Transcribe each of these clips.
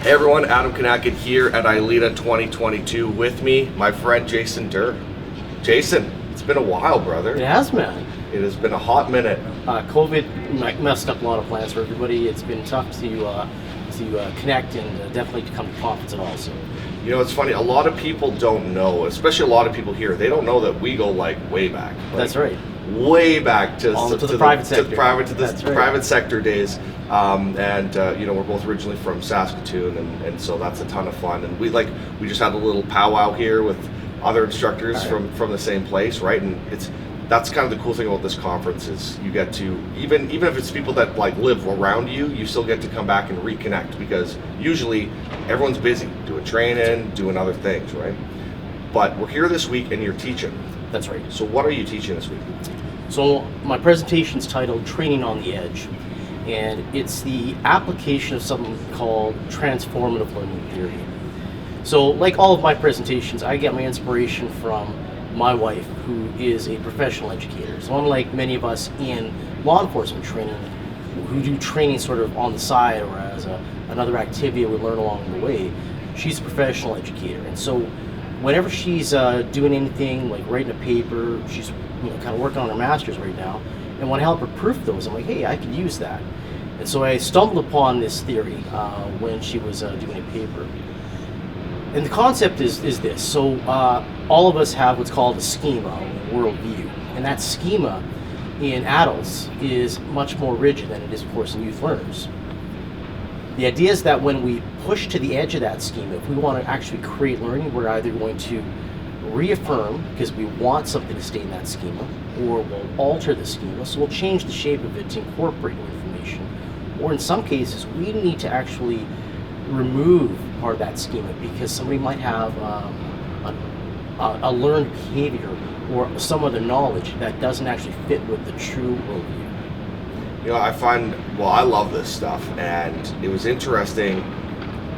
Hey everyone, Adam Kanakin here at ILEETA 2022. With me, my friend Jason Durr. Jason, it's been a while, brother. It has, man. It has been a hot minute. COVID messed up a lot of plans for everybody. It's been tough to connect and definitely to come to conference and all. So. You know, it's funny, a lot of people don't know, especially a lot of people here, they don't know that we go like way back. Like, that's right. Way back to the private sector. To the private sector days. You know, we're both originally from Saskatoon, and so that's a ton of fun. And we just had a little powwow here with other instructors from the same place, right? And that's kind of the cool thing about this conference is you get to, even if it's people that like live around you, you still get to come back and reconnect, because usually everyone's busy doing training, doing other things, right? But we're here this week and you're teaching. That's right. So what are you teaching this week? So my presentation's titled Training on the Edge, and it's the application of something called Transformative Learning Theory. So like all of my presentations, I get my inspiration from my wife, who is a professional educator. So unlike many of us in law enforcement training, who do training sort of on the side or as another activity we learn along the way, she's a professional educator. And so whenever she's doing anything like writing a paper, she's kind of working on her master's right now, and want to help her proof those, I'm like, hey, I could use that. And so I stumbled upon this theory when she was doing a paper. And the concept is this. So all of us have what's called a schema, a worldview. And that schema in adults is much more rigid than it is, of course, in youth learners. The idea is that when we push to the edge of that schema, if we want to actually create learning, we're either going to reaffirm because we want something to stay in that schema, or we'll alter the schema, so we'll change the shape of it to incorporate new information. Or in some cases, we need to actually remove part of that schema because somebody might have a learned behavior or some other knowledge that doesn't actually fit with the true worldview. You know, I love this stuff, and it was interesting.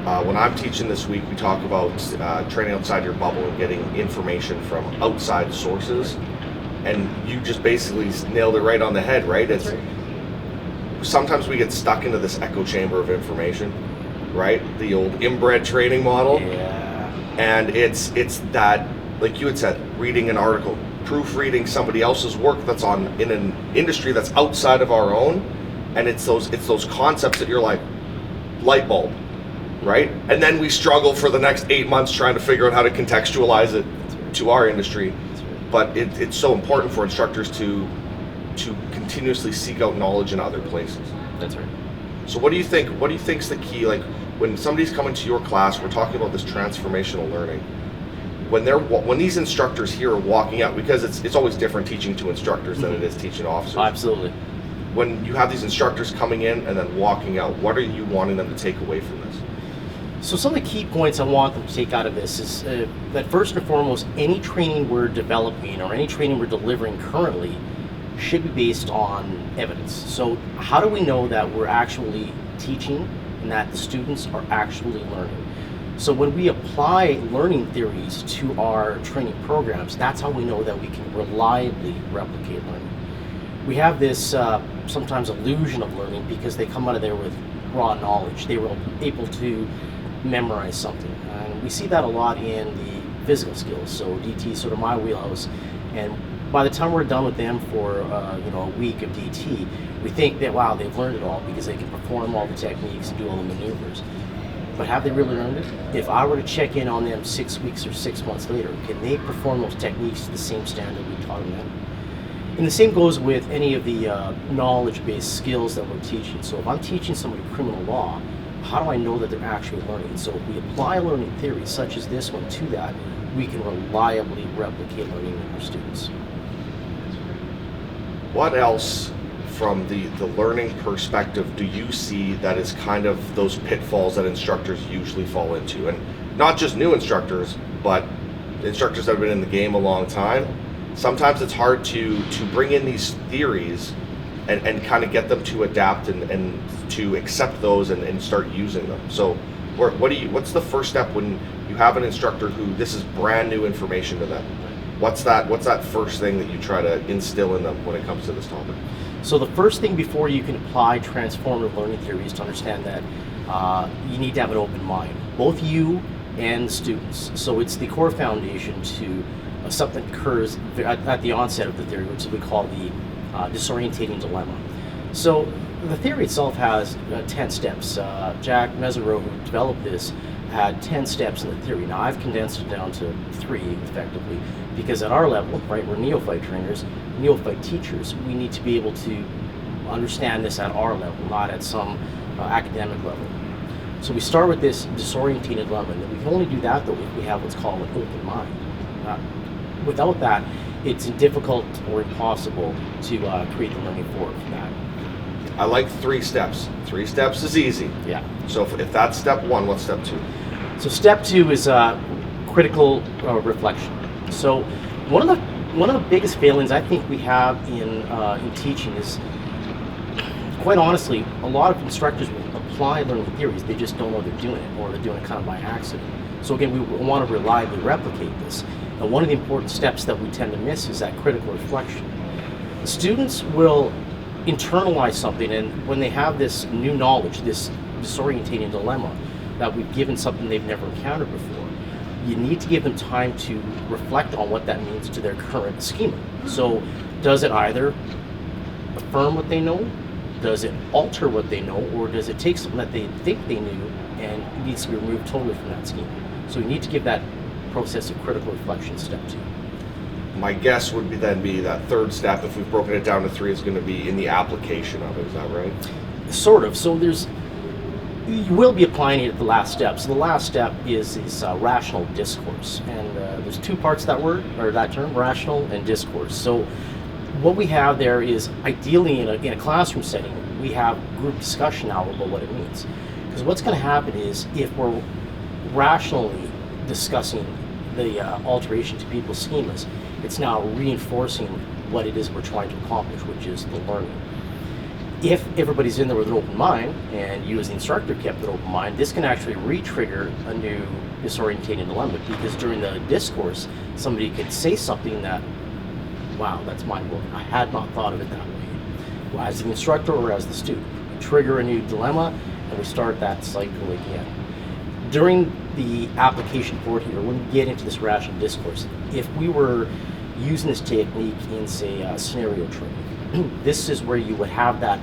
When I'm teaching this week, we talk about training outside your bubble and getting information from outside sources, and you just basically nailed it right on the head, right? It's sometimes we get stuck into this echo chamber of information, right? The old inbred training model. Yeah. And it's that, like you had said, reading an article, proofreading somebody else's work that's in an industry that's outside of our own, and it's those concepts that you're like, light bulb. Right? And then we struggle for the next 8 months trying to figure out how to contextualize it to our industry. But it's so important for instructors to continuously seek out knowledge in other places. That's right. So what do you think? What do you think's the key? Like when somebody's coming to your class, we're talking about this transformational learning. When these instructors here are walking out, because it's always different teaching to instructors than it is teaching officers. Absolutely. When you have these instructors coming in and then walking out, what are you wanting them to take away from this? So some of the key points I want them to take out of this is that first and foremost, any training we're developing or any training we're delivering currently should be based on evidence. So how do we know that we're actually teaching and that the students are actually learning? So when we apply learning theories to our training programs, that's how we know that we can reliably replicate learning. We have this sometimes illusion of learning because they come out of there with raw knowledge. They were able to memorize something, and we see that a lot in the physical skills. So DT is sort of my wheelhouse, and by the time we're done with them for a week of DT, we think that wow, they've learned it all because they can perform all the techniques and do all the maneuvers. But have they really learned it? If I were to check in on them 6 weeks or 6 months later, can they perform those techniques to the same standard we taught them then? And the same goes with any of the knowledge-based skills that we're teaching. So if I'm teaching somebody criminal law, how do I know that they're actually learning? So if we apply learning theories such as this one to that, we can reliably replicate learning in our students. What else from the learning perspective do you see that is kind of those pitfalls that instructors usually fall into? And not just new instructors, but instructors that have been in the game a long time. Sometimes it's hard to bring in these theories and kind of get them to adapt and to accept those and start using them. So what's the first step when you have an instructor who this is brand new information to them? What's that first thing that you try to instill in them when it comes to this topic? So the first thing before you can apply transformative learning theory is to understand that you need to have an open mind, both you and the students. So it's the core foundation to something that occurs at the onset of the theory, which we call the disorientating dilemma. So the theory itself has 10 steps. Jack Mesereau, who developed this, had 10 steps in the theory. Now I've condensed it down to 3 effectively, because at our level, right, we're neophyte trainers, neophyte teachers, we need to be able to understand this at our level, not at some academic level. So we start with this disorientated dilemma, and we can only do that though if we have what's called an open mind. Without that, it's difficult or impossible to create the learning forward from that. I like 3 steps. 3 steps is easy. Yeah. So if that's step 1, what's step 2? So step 2 is critical reflection. So one of the biggest failings I think we have in teaching is, quite honestly, a lot of instructors will apply learning theories, they just don't know they're doing it, or they're doing it kind of by accident. So again, we want to reliably replicate this. And one of the important steps that we tend to miss is that critical reflection. The students will internalize something, and when they have this new knowledge, this disorientating dilemma, that we've given something they've never encountered before, you need to give them time to reflect on what that means to their current schema. So does it either affirm what they know, does it alter what they know, or does it take something that they think they knew and it needs to be removed totally from that schema? So you need to give that process of critical reflection step 2. My guess would be that 3rd step, if we've broken it down to 3, is going to be in the application of it. Is that right? Sort of. So you will be applying it at the last step. So the last step is rational discourse, and there's 2 parts to that word, or that term, rational and discourse. So what we have there is, ideally in a classroom setting, we have group discussion now about what it means. Because what's going to happen is, if we're rationally discussing the alteration to people's schemas, it's now reinforcing what it is we're trying to accomplish, which is the learning. If everybody's in there with an open mind, and you as the instructor kept an open mind, this can actually re-trigger a new disorientating dilemma, because during the discourse, somebody could say something that, wow, that's mind-blowing. I had not thought of it that way. Well, as the instructor or as the student, we trigger a new dilemma, and we start that cycle again. During the application board here, when we get into this rational discourse, if we were using this technique in, say, scenario training, this is where you would have that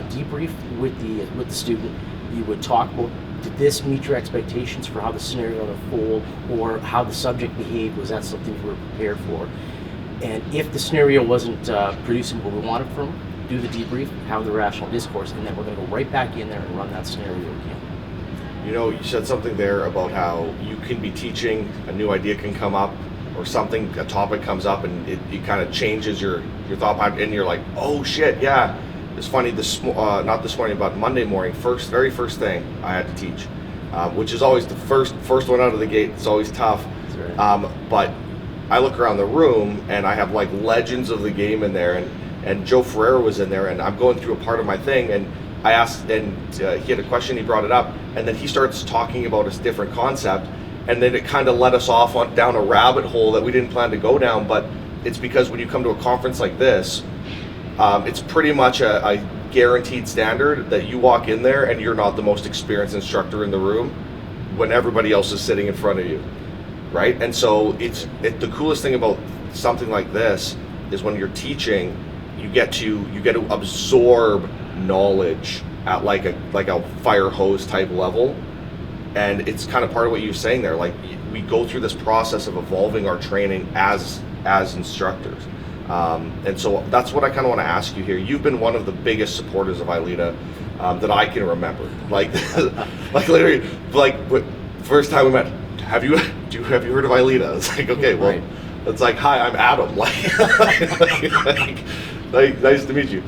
debrief with the student. You would talk about, did this meet your expectations for how the scenario would unfold, or how the subject behaved? Was that something you were prepared for? And if the scenario wasn't producing what we wanted from them, do the debrief, have the rational discourse, and then we're going to go right back in there and run that scenario again. You know, you said something there about how you can be teaching, a new idea can come up, or something, a topic comes up, and it kind of changes your thought pattern, and you're like, oh shit, yeah. It's funny, not this morning, but Monday morning, very first thing I had to teach, which is always the first one out of the gate. It's always tough. That's right. But I look around the room, and I have like legends of the game in there, and Joe Ferreira was in there, and I'm going through a part of my thing, and I asked, and he had a question, he brought it up, and then he starts talking about a different concept, and then it kind of led us off down a rabbit hole that we didn't plan to go down. But it's because when you come to a conference like this, it's pretty much a guaranteed standard that you walk in there and you're not the most experienced instructor in the room when everybody else is sitting in front of you, right? And so the coolest thing about something like this is when you're teaching, you get to absorb knowledge at like a fire hose type level. And it's kind of part of what you're saying there. Like, we go through this process of evolving our training as instructors. And so that's what I kind of want to ask you here. You've been one of the biggest supporters of ILEETA that I can remember. Like, like literally, like first time we met, have you heard of ILEETA? It's like, okay, well, right. It's like, hi, I'm Adam. Like, nice to meet you.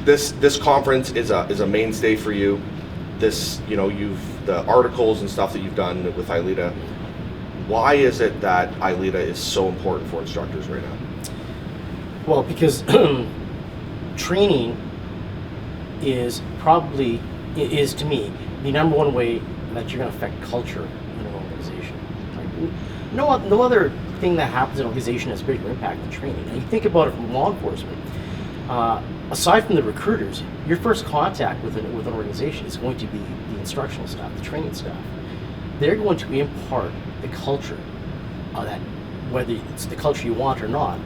This conference is a mainstay for you. This, you know, the articles and stuff that you've done with ILEETA. Why is it that ILEETA is so important for instructors right now? Well, because training is to me the number one way that you're going to affect culture in an organization. Right? No other thing that happens in an organization has bigger impact than training. And you think about it from law enforcement. Aside from the recruiters, your first contact with an organization is going to be the instructional staff, the training staff. They're going to impart the culture that, whether it's the culture you want or not,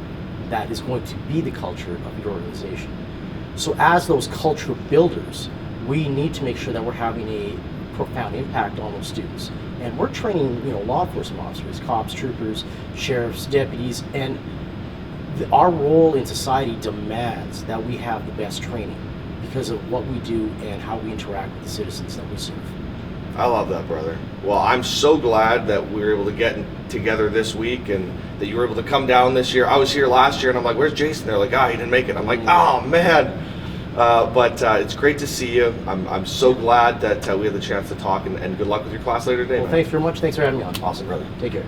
that is going to be the culture of your organization. So as those culture builders, we need to make sure that we're having a profound impact on those students. And we're training, law enforcement officers, cops, troopers, sheriffs, deputies, and our role in society demands that we have the best training because of what we do and how we interact with the citizens that we serve. I love that, brother. Well, I'm so glad that we were able to get together this week and that you were able to come down this year. I was here last year and I'm like, where's Jason? They're like, he didn't make it. I'm like, oh man. But it's great to see you. I'm so glad that we had the chance to talk, and good luck with your class later today. Well, man. thanks very much. Thanks for having me on. Awesome, brother. Take care.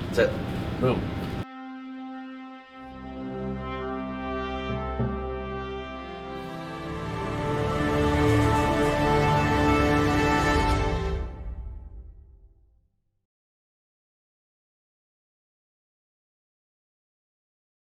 That's it. Boom.